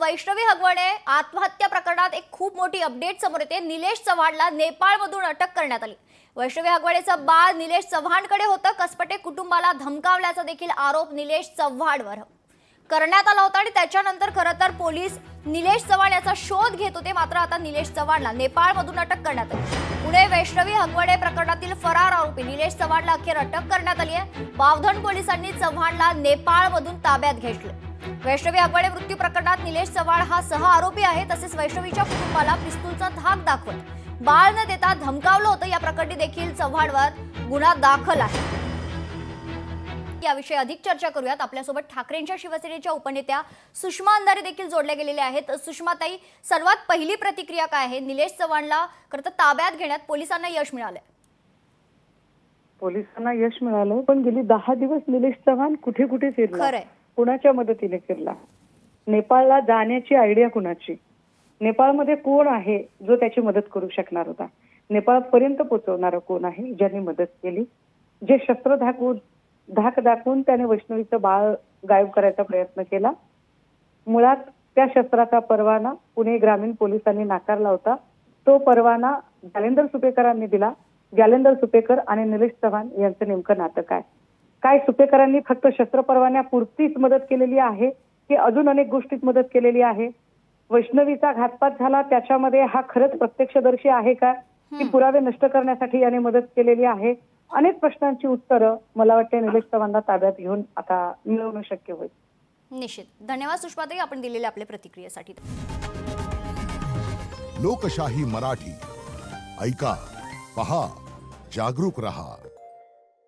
वैष्णवी हगवणे आत्महत्या प्रकरणात एक खूप मोठी अपडेट समोर येते। निलेश चव्हाणला नेपाळमधून अटक करण्यात आली। वैष्णवी हगवणेचं बाळ निलेश चव्हाणकडे होतं। कसपटे कुटुंबाला धमकावल्याचा देखील आरोप निलेश चव्हाणवर करण्यात आला होता आणि त्याच्यानंतर खरं तर पोलीस निलेश चव्हाण याचा शोध घेत होते। मात्र आता निलेश चव्हाणला नेपाळमधून अटक करण्यात आली। पुणे वैष्णवी हगवणे प्रकरणातील फरार आरोपी निलेश चव्हाणला अखेर अटक करण्यात आली आहे। बावधन पोलिसांनी चव्हाणला नेपाळमधून ताब्यात घेतलं। वैष्णवी हगवणे मृत्यू प्रकरणात निलेश चव्हाण हा सह आरोपी आहे। तसेच वैष्णवीच्या कुटुंबाला पिस्तूलचा धाक दाखवत बाळ न देता धमकावलं होतं। या प्रकरणी देखील चव्हाणवर गुन्हा दाखल आहे। याविषयी अधिक चर्चा करूयात। आपल्यासोबत ठाकरेंच्या शिवसेनेच्या उपनेत्या सुषमा अंधारे देखील जोडल्या गेलेल्या आहेत। सुषमाताई, सर्वात पहिली प्रतिक्रिया काय आहे? निलेश चव्हाणला खरं तर ताब्यात घेण्यात पोलिसांना यश मिळालंय। पोलिसांना यश मिळालं, पण गेली 10 दिवस निलेश चव्हाण कुठे कुठे फिरला, खरंय, कुणाच्या मदतीने फिरला, नेपाळला जाण्याची आयडिया कुणाची, नेपाळमध्ये कोण आहे जो त्याची मदत करू शकणार होता, नेपाळपर्यंत पोहोचवणारा कोण आहे ज्यांनी मदत केली, जे शस्त्र धाक दाखवून त्याने वैष्णवीचं बाळ गायब करायचा प्रयत्न केला। मुळात त्या शस्त्राचा परवाना पुणे ग्रामीण पोलिसांनी नाकारला होता। तो परवाना जालेंदर सुपेकरांनी दिला। जालेंदर सुपेकर आणि निलेश चव्हाण यांचं नेमकं नातं काय सुपेकरांनी फक्त शस्त्र परवान्यापुरतीच मदत केलेली आहे की अजून अनेक गोष्टीत मदत केलेली आहे? वैष्णवीचा घातपात झाला त्याच्यामध्ये हा खरंच प्रत्यक्षदर्शी आहे का, की पुरावे नष्ट करण्यासाठी याने मदत केलेली आहे? अनेक प्रश्नांची उत्तरं मला वाटते निलेश चव्हाणला ताब्यात घेऊन आता मिळवणं शक्य होईल। निश्चित। धन्यवाद सुषमाताई, आपण दिलेल्या आपल्या प्रतिक्रियेसाठी। लोकशाही मराठी ऐका, पहा, जागरूक रहा।